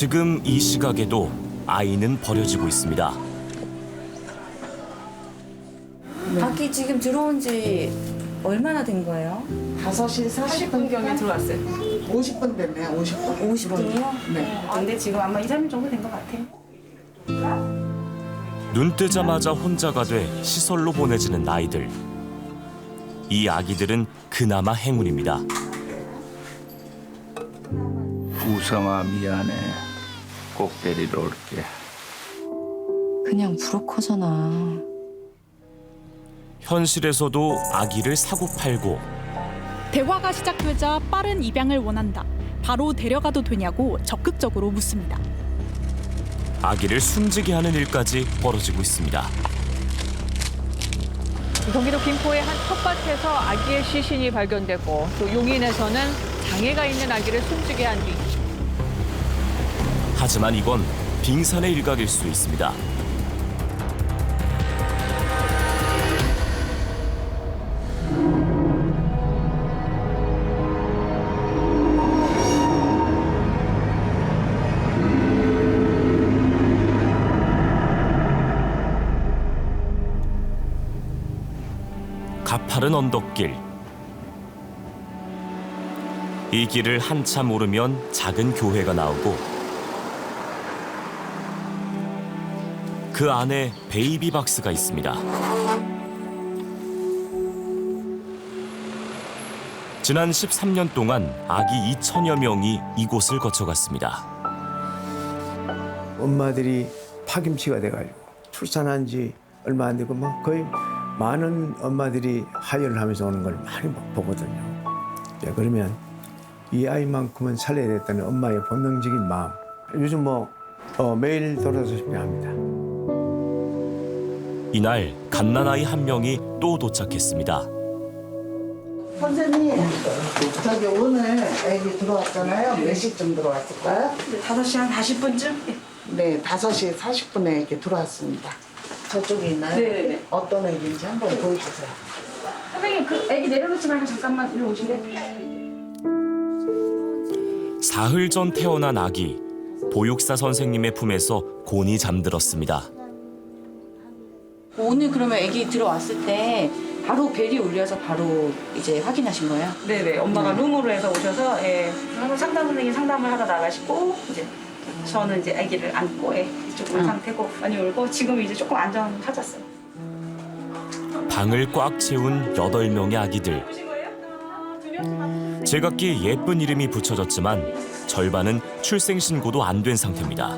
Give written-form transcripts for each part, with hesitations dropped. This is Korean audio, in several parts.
지금 이 시각에도 아이는 버려지고 있습니다. 아기 지금 들어온 지 얼마나 된 거예요? 5시 40분 경에 들어왔어요. 50분 됐네요. 50분. 50분이요? 네. 근데 지금 아마 2, 3일 정도 된 것 같아요. 눈 뜨자마자 혼자가 돼 시설로 보내지는 아이들. 이 아기들은 그나마 행운입니다. 우성아 미안해. 꼭 데리러 올게. 그냥 브로커잖아. 현실에서도 아기를 사고 팔고 대화가 시작되자 빠른 입양을 원한다. 바로 데려가도 되냐고 적극적으로 묻습니다. 아기를 숨지게 하는 일까지 벌어지고 있습니다. 경기도 김포의 한 텃밭에서 아기의 시신이 발견되고 또 용인에서는 장애가 있는 아기를 숨지게 한 뒤 하지만 이건 빙산의 일각일 수 있습니다. 가파른 언덕길. 이 길을 한참 오르면 작은 교회가 나오고 그 안에 베이비 박스가 있습니다. 지난 13년 동안 아기 2천여 명이 이곳을 거쳐갔습니다. 엄마들이 파김치가 돼가지고 출산한 지 얼마 안 되고 뭐 거의 많은 엄마들이 하혈을 하면서 오는 걸 많이 보거든요. 그러면 이 아이만큼은 살려야 되겠다는 엄마의 본능적인 마음. 요즘 매일 돌아다니시피 합니다. 이날 갓난아이 한 명이 또 도착했습니다. 선생님, 저기 오늘 애기 들어왔잖아요. 몇 시쯤 들어왔을까요? 5시 한 40분쯤? 네, 5시 40분에 이렇게 들어왔습니다. 저쪽에 있나요? 네네네. 어떤 애기인지 한번 보여주세요. 선생님, 그 애기 내려놓지 말고 잠깐만 이리 오실래요? 사흘 전 태어난 아기. 보육사 선생님의 품에서 곤히 잠들었습니다. 오늘 그러면 아기 들어왔을 때 바로 벨이 울려서 바로 이제 확인하신 거예요? 네네. 엄마가 룸으로 해서 오셔서 상담 선생님 상담을 하러 나가시고 이제 저는 이제 아기를 안고 이쪽 온 상태고 많이 울고 지금 이제 조금 안정 찾았어요. 방을 꽉 채운 8명의 아기들. 제각기 예쁜 이름이 붙여졌지만 절반은 출생신고도 안 된 상태입니다.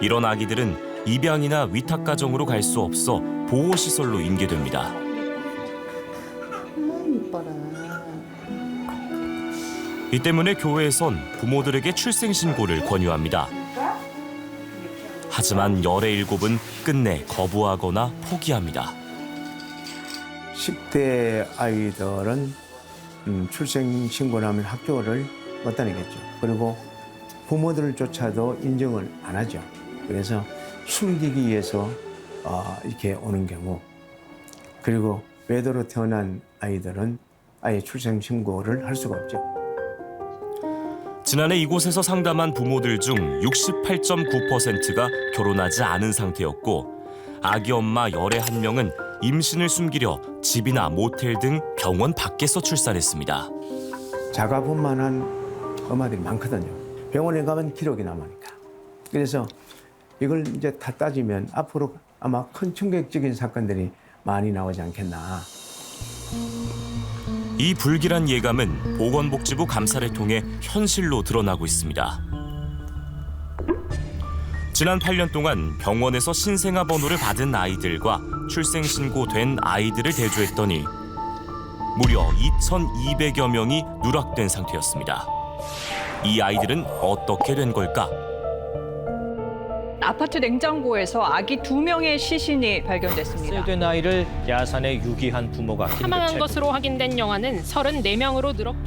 이런 아기들은 입양이나 위탁가정으로 갈 수 없어 보호시설로 인계됩니다. 이 때문에 교회에선 부모들에게 출생신고를 권유합니다. 하지만 17은 끝내 거부하거나 포기합니다. 10대 아이들은 출생신고를 하면 학교를 못 다니겠죠. 그리고 부모들조차도 인정을 안 하죠. 그래서 숨기기 위해서 이렇게 오는 경우, 그리고 외도로 태어난 아이들은 아예 출생신고를 할 수가 없죠. 지난해 이곳에서 상담한 부모들 중 68.9%가 결혼하지 않은 상태였고 아기 엄마 11명은 임신을 숨기려 집이나 모텔 등 병원 밖에서 출산했습니다. 자가분만한 엄마들이 많거든요. 병원에 가면 기록이 남으니까. 그래서 이걸 이제 다 따지면 앞으로 아마 큰 충격적인 사건들이 많이 나오지 않겠나. 이 불길한 예감은 보건복지부 감사를 통해 현실로 드러나고 있습니다. 지난 8년 동안 병원에서 신생아 번호를 받은 아이들과 출생신고된 아이들을 대조했더니 무려 2,200여 명이 누락된 상태였습니다. 이 아이들은 어떻게 된 걸까? 아파트 냉장고에서 아기 2명의 시신이 발견됐습니다. 된 아이를 야산에 유기한 부모가 사망한 것으로 확인된 영아는 34명으로 늘었고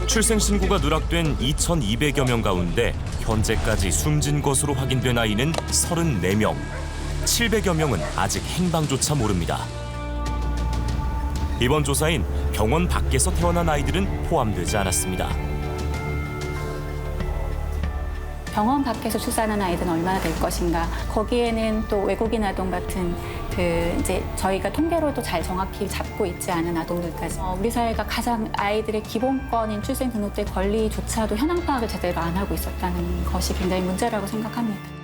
출생신고가 누락된 2,200여 명 가운데 현재까지 숨진 것으로 확인된 아이는 34명. 700여 명은 아직 행방조차 모릅니다. 이번 조사엔 병원 밖에서 태어난 아이들은 포함되지 않았습니다. 병원 밖에서 출산한 아이들은 얼마나 될 것인가. 거기에는 또 외국인 아동 같은 이제 저희가 통계로도 잘 정확히 잡고 있지 않은 아동들까지 우리 사회가 가장 아이들의 기본권인 출생 등록될 권리조차도 현황 파악을 제대로 안 하고 있었다는 것이 굉장히 문제라고 생각합니다.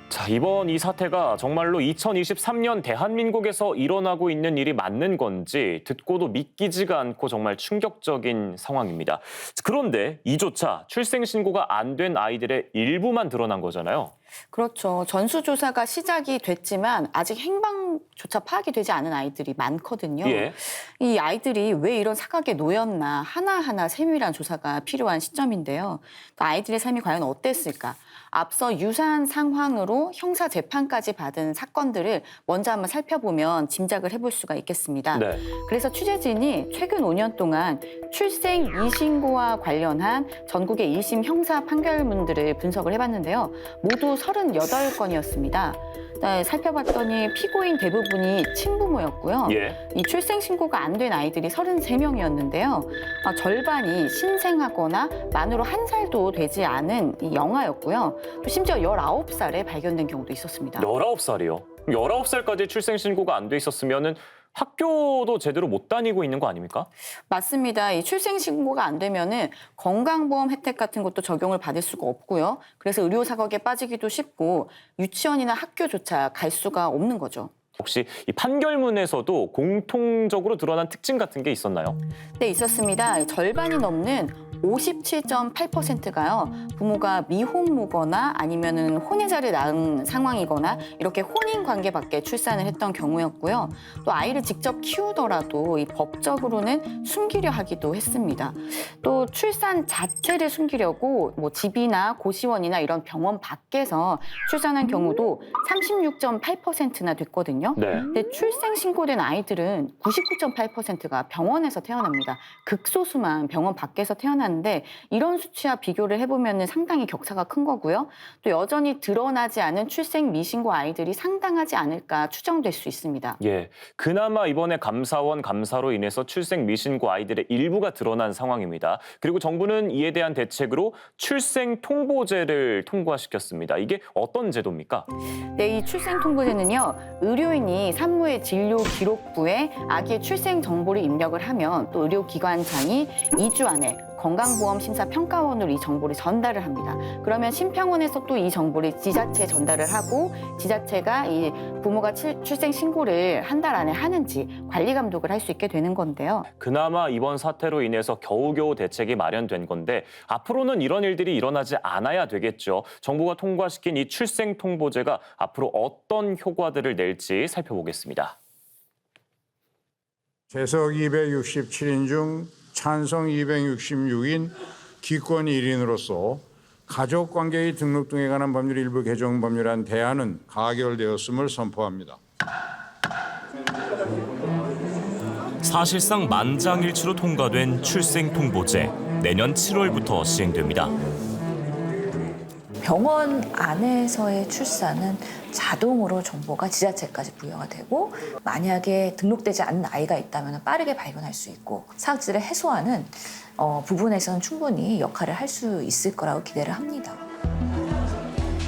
자, 이번 이 사태가 정말로 2023년 대한민국에서 일어나고 있는 일이 맞는 건지 듣고도 믿기지가 않고 정말 충격적인 상황입니다. 그런데 이조차 출생신고가 안 된 아이들의 일부만 드러난 거잖아요. 그렇죠. 전수조사가 시작이 됐지만 아직 행방조차 파악이 되지 않은 아이들이 많거든요. 예. 이 아이들이 왜 이런 사각에 놓였나 하나하나 세밀한 조사가 필요한 시점인데요. 또 아이들의 삶이 과연 어땠을까? 앞서 유사한 상황으로 형사 재판까지 받은 사건들을 먼저 한번 살펴보면 짐작을 해볼 수가 있겠습니다. 네. 그래서 취재진이 최근 5년 동안 출생 미신고와 관련한 전국의 1심 형사 판결문들을 분석을 해봤는데요. 모두 38건이었습니다. 살펴봤더니 피고인 대부분이 친부모였고요. 예. 이 출생 신고가 안 된 아이들이 33명이었는데요. 절반이 신생하거나 만으로 1살도 되지 않은 이 영아였고요. 또 심지어 19살에 발견된 경우도 있었습니다. 19살이요? 19살까지 출생신고가 안 돼 있었으면은 학교도 제대로 못 다니고 있는 거 아닙니까? 맞습니다. 이 출생 신고가 안 되면은 건강보험 혜택 같은 것도 적용을 받을 수가 없고요. 그래서 의료 사각에 빠지기도 쉽고 유치원이나 학교조차 갈 수가 없는 거죠. 혹시 이 판결문에서도 공통적으로 드러난 특징 같은 게 있었나요? 네, 있었습니다. 절반이 넘는 57.8%가요. 부모가 미혼모거나 아니면은 혼외자를 낳은 상황이거나 이렇게 혼인 관계밖에 출산을 했던 경우였고요. 또 아이를 직접 키우더라도 이 법적으로는 숨기려 하기도 했습니다. 또 출산 자체를 숨기려고 뭐 집이나 고시원이나 이런 병원 밖에서 출산한 경우도 36.8%나 됐거든요. 네. 근데 출생 신고된 아이들은 99.8%가 병원에서 태어납니다. 극소수만 병원 밖에서 태어나는데 이런 수치와 비교를 해보면 상당히 격차가 큰 거고요. 또 여전히 드러나지 않은 출생 미신고 아이들이 상당하지 않을까 추정될 수 있습니다. 예, 그나마 이번에 감사원 감사로 인해서 출생 미신고 아이들의 일부가 드러난 상황입니다. 그리고 정부는 이에 대한 대책으로 출생 통보제를 통과시켰습니다. 이게 어떤 제도입니까? 네, 이 출생 통보제는요. 의료인이 산모의 진료 기록부에 아기의 출생 정보를 입력을 하면 또 의료기관장이 2주 안에 건강보험심사평가원으로 이 정보를 전달을 합니다. 그러면 심평원에서 또 이 정보를 지자체에 전달을 하고 지자체가 이 부모가 출생 신고를 한 달 안에 하는지 관리 감독을 할 수 있게 되는 건데요. 그나마 이번 사태로 인해서 겨우겨우 대책이 마련된 건데 앞으로는 이런 일들이 일어나지 않아야 되겠죠. 정부가 통과시킨 이 출생 통보제가 앞으로 어떤 효과들을 낼지 살펴보겠습니다. 재석 267인 중 찬성 266인 기권 1인으로서 가족관계의 등록 등에 관한 법률 일부 개정 법률안 대안은 가결되었음을 선포합니다. 사실상 만장일치로 통과된 출생 통보제. 내년 7월부터 시행됩니다. 병원 안에서의 출산은 자동으로 정보가 지자체까지 부여가 되고 만약에 등록되지 않은 아이가 있다면 빠르게 발견할 수 있고 사각지대를 해소하는 부분에서는 충분히 역할을 할 수 있을 거라고 기대를 합니다.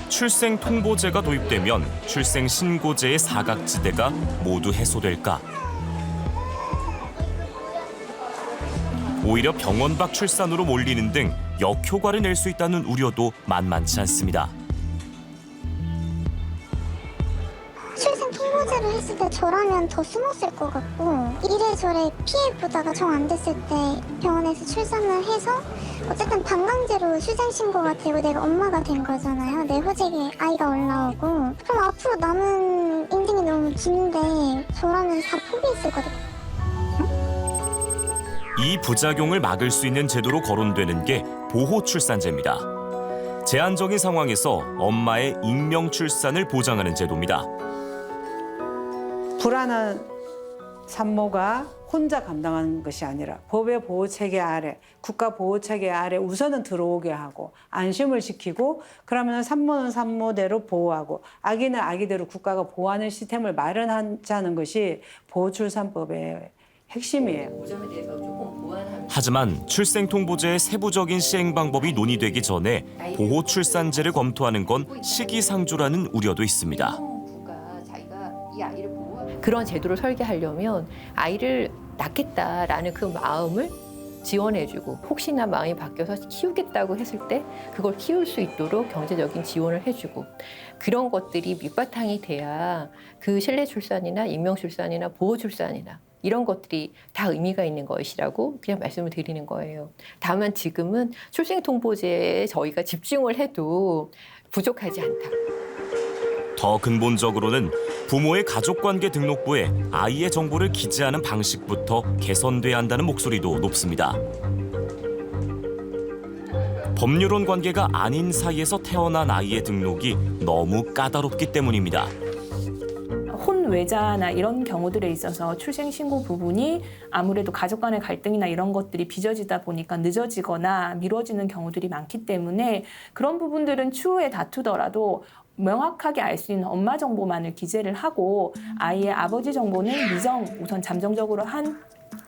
출생 통보제가 도입되면 출생 신고제의 사각지대가 모두 해소될까? 오히려 병원 밖 출산으로 몰리는 등 역효과를 낼 수 있다는 우려도 만만치 않습니다. 출생 통보제를 했을 때 저라면 더 숨었을 것 같고 이래저래 피해 보다가 정 안 됐을 때 병원에서 출산을 해서 어쨌든 반강제로 출생 신고가 되고 내가 엄마가 된 거잖아요. 내 호적에 아이가 올라오고 그럼 앞으로 남은 인생이 너무 긴데 저라면 다 포기했을 것 같아요. 이 부작용을 막을 수 있는 제도로 거론되는 게 보호출산제입니다. 제한적인 상황에서 엄마의 익명 출산을 보장하는 제도입니다. 불안한 산모가 혼자 감당하는 것이 아니라 법의 보호체계 아래, 국가 보호체계 아래 우선은 들어오게 하고 안심을 시키고 그러면 산모는 산모대로 보호하고 아기는 아기대로 국가가 보호하는 시스템을 마련하자는 것이 보호출산법의 핵심이에요. 하지만 출생통보제의 세부적인 시행 방법이 논의되기 전에 보호 출산제를 검토하는 건 시기상조라는 우려도 있습니다. 그런 제도를 설계하려면 아이를 낳겠다라는 그 마음을 지원해주고 혹시나 마음이 바뀌어서 키우겠다고 했을 때 그걸 키울 수 있도록 경제적인 지원을 해주고 그런 것들이 밑바탕이 돼야 그 실내 출산이나 임명 출산이나 보호 출산이나 이런 것들이 다 의미가 있는 것이라고 그냥 말씀을 드리는 거예요. 다만 지금은 출생통보제에 저희가 집중을 해도 부족하지 않다. 더 근본적으로는 부모의 가족관계 등록부에 아이의 정보를 기재하는 방식부터 개선돼야 한다는 목소리도 높습니다. 법률혼 관계가 아닌 사이에서 태어난 아이의 등록이 너무 까다롭기 때문입니다. 혼외자나 이런 경우들에 있어서 출생신고 부분이 아무래도 가족 간의 갈등이나 이런 것들이 빚어지다 보니까 늦어지거나 미뤄지는 경우들이 많기 때문에 그런 부분들은 추후에 다투더라도 명확하게 알 수 있는 엄마 정보만을 기재를 하고 아이의 아버지 정보는 미정 우선 잠정적으로 한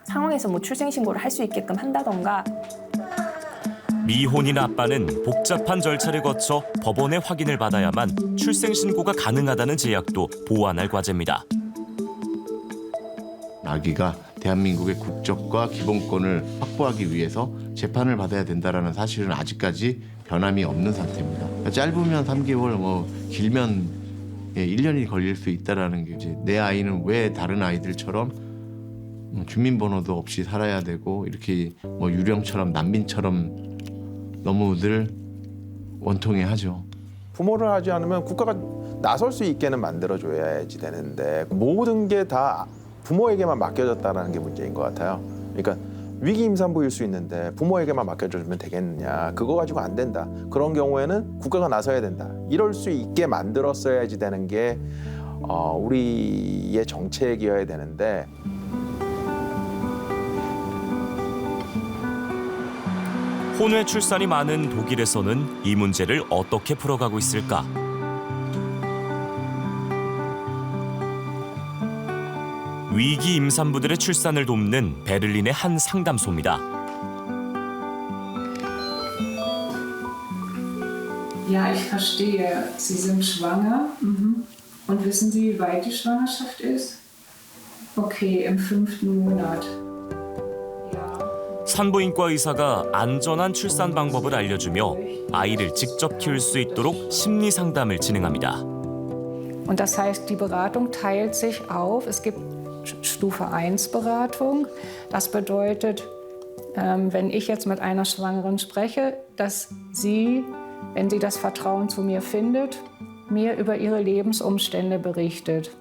상황에서 뭐 출생신고를 할 수 있게끔 한다던가. 미혼인 아빠는 복잡한 절차를 거쳐 법원의 확인을 받아야만 출생신고가 가능하다는 제약도 보완할 과제입니다. 아기가 대한민국의 국적과 기본권을 확보하기 위해서 재판을 받아야 된다는 사실은 아직까지 변함이 없는 상태입니다. 짧으면 3개월, 길면 1년이 걸릴 수 있다는 게 이제 내 아이는 왜 다른 아이들처럼 주민번호도 없이 살아야 되고 이렇게 유령처럼 난민처럼 너무들 원통해하죠. 부모를 하지 않으면 국가가 나설 수 있게는 만들어줘야지 되는데 모든 게 다 부모에게만 맡겨졌다는 게 문제인 것 같아요. 그러니까 위기 임산부일 수 있는데 부모에게만 맡겨주면 되겠느냐. 그거 가지고 안 된다. 그런 경우에는 국가가 나서야 된다. 이럴 수 있게 만들었어야지 되는 게 우리의 정책이어야 되는데 혼외 출산이 많은 독일에서는 이 문제를 어떻게 풀어가고 있을까? 위기 임산부들의 출산을 돕는 베를린의 한 상담소입니다. Ja, ich verstehe. Sie sind schwanger. Und wissen Sie, wie weit die Schwangerschaft ist? Okay, im 5. Monat. 산부인과 의사가 안전한 출산 방법을 알려주며 아이를 직접 키울 수 있도록 심리 상담을 진행합니다. Und das heißt, die Beratung teilt sich auf. Es gibt Stufe 1 Beratung. Das bedeutet, wenn ich jetzt mit einer Schwangeren spreche, dass sie, wenn sie das Vertrauen zu mir findet, mir über ihre Lebensumstände berichtet.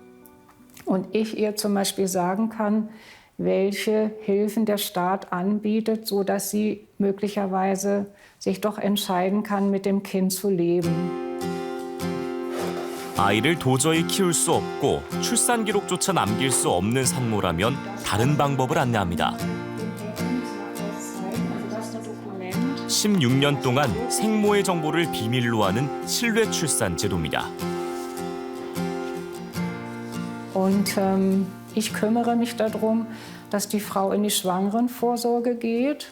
Und ich ihr zum Beispiel sagen kann, welche Hilfen der Staat anbietet, sodass sie möglicherweise sich doch entscheiden kann, mit dem Kind zu leben. 아이를 도저히 키울 수 없고 출산 기록조차 남길 수 없는 산모라면 다른 방법을 안내합니다. 16년 동안 생모의 정보를 비밀로 하는 실외 출산 제도입니다. Und ich kümmere mich darum, dass die Frau in die Schwangerenvorsorge geht.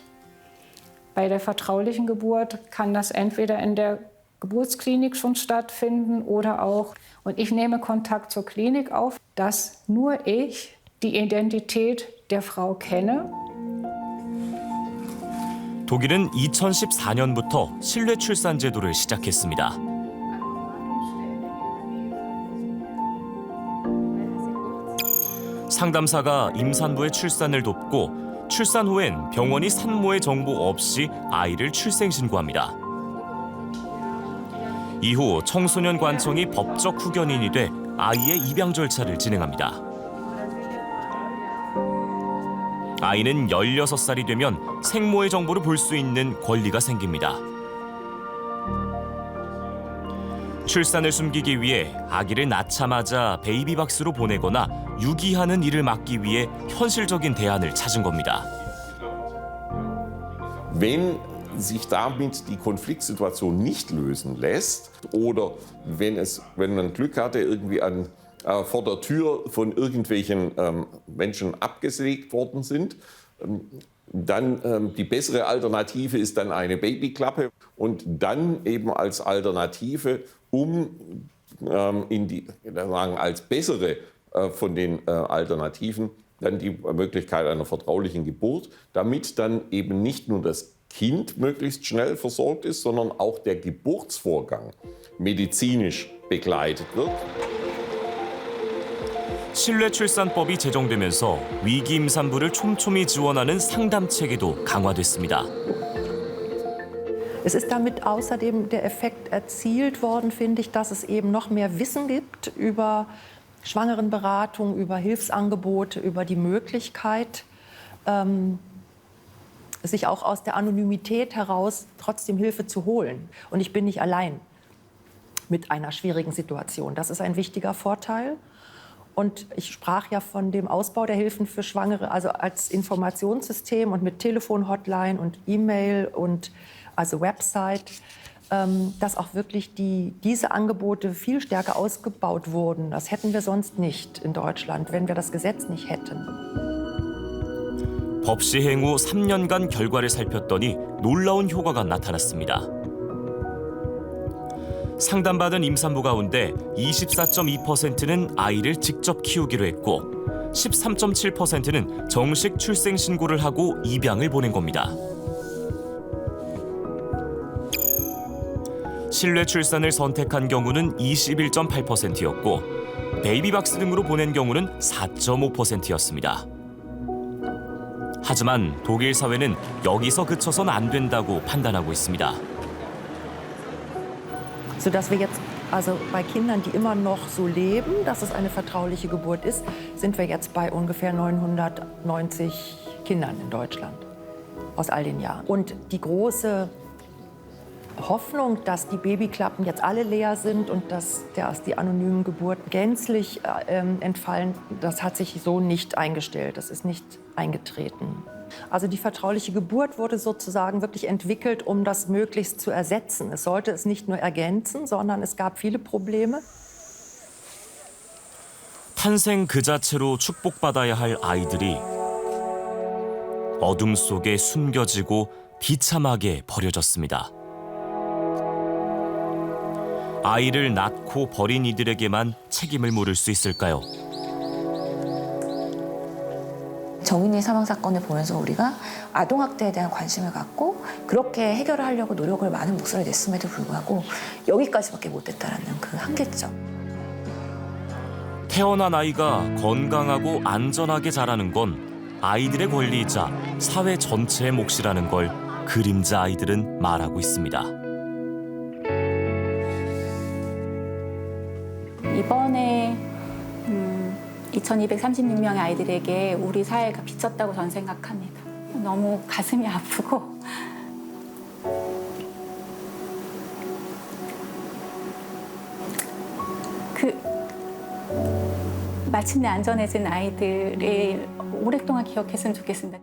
Bei der vertraulichen Geburt kann das entweder in der Geburtsklinik schon stattfinden oder auch, und ich nehme Kontakt zur Klinik auf, dass nur ich die Identität der Frau kenne. 독일은 2014년부터 실외 출산 제도를 시작했습니다. 상담사가 임산부의 출산을 돕고 출산 후엔 병원이 산모의 정보 없이 아이를 출생신고합니다. 이후 청소년 관청이 법적 후견인이 돼 아이의 입양 절차를 진행합니다. 아이는 16살이 되면 생모의 정보를 볼 수 있는 권리가 생깁니다. 출산을 숨기기 위해 아기를 낳자마자 베이비박스로 보내거나 유기하는 일을 막기 위해 현실적인 대안을 찾은 겁니다. Wenn sich damit die Konfliktsituation nicht lösen lässt oder wenn man Glück hatte, irgendwie an vor der Tür von irgendwelchen Menschen abgesägt worden sind. Dann die bessere Alternative ist dann eine Babyklappe und dann eben als Alternative, um als bessere von den Alternativen dann die Möglichkeit einer vertraulichen Geburt, damit dann eben nicht nur das Kind möglichst schnell versorgt ist, sondern auch der Geburtsvorgang medizinisch begleitet wird. 신뢰 출산법이 제정되면서 위기 임산부를 촘촘히 지원하는 상담 체계도 강화됐습니다. Es ist damit außerdem der Effekt erzielt worden, finde ich, dass es eben noch mehr Wissen gibt über Schwangerenberatung, über Hilfsangebote, über die Möglichkeit, sich auch aus der Anonymität heraus trotzdem Hilfe zu holen. Und ich bin nicht allein mit einer schwierigen Situation. Das ist ein wichtiger Vorteil. Und ich sprach ja von dem Ausbau der Hilfen für Schwangere, also als Informationssystem und mit Telefon-Hotline und E-Mail und also Website, dass auch wirklich diese Angebote viel stärker ausgebaut wurden. Das hätten wir sonst nicht in Deutschland, wenn wir das Gesetz nicht hätten. 법 시행 후 3년간 결과를 살폈더니 놀라운 효과가 나타났습니다. 상담받은 임산부 가운데 24.2%는 아이를 직접 키우기로 했고 13.7%는 정식 출생 신고를 하고 입양을 보낸 겁니다. 신뢰 출산을 선택한 경우는 21.8%였고 베이비박스 등으로 보낸 경우는 4.5%였습니다. 하지만 독일 사회는 여기서 그쳐선 안 된다고 판단하고 있습니다. Sodass wir jetzt, also bei Kindern, die immer noch so leben, dass es eine vertrauliche Geburt ist, sind wir jetzt bei ungefähr 990 Kindern in Deutschland aus all den Jahren. Und die große Hoffnung, dass die Babyklappen jetzt alle leer sind und dass die anonymen Geburten gänzlich entfallen, das hat sich so nicht eingestellt. Das ist nicht eingetreten. Also die vertrauliche Geburt wurde sozusagen wirklich entwickelt, um das möglichst zu ersetzen. Es sollte es nicht nur ergänzen, sondern es gab viele Probleme. 탄생 그 자체로 축복받아야 할 아이들이 어둠 속에 숨겨지고 비참하게 버려졌습니다. 아이를 낳고 버린 이들에게만 책임을 물을 수 있을까요? 정인이 사망 사건을 보면서 우리가 아동학대에 대한 관심을 갖고 그렇게 해결을 하려고 노력을 많은 목소리를 냈음에도 불구하고 여기까지밖에 못했다라는 그 한계점. 태어난 아이가 건강하고 안전하게 자라는 건 아이들의 권리이자 사회 전체의 몫이라는 걸 그림자 아이들은 말하고 있습니다. 이번에 2236명의 아이들에게 우리 사회가 비쳤다고 저는 생각합니다. 너무 가슴이 아프고 마침내 안전해진 아이들을 오랫동안 기억했으면 좋겠습니다.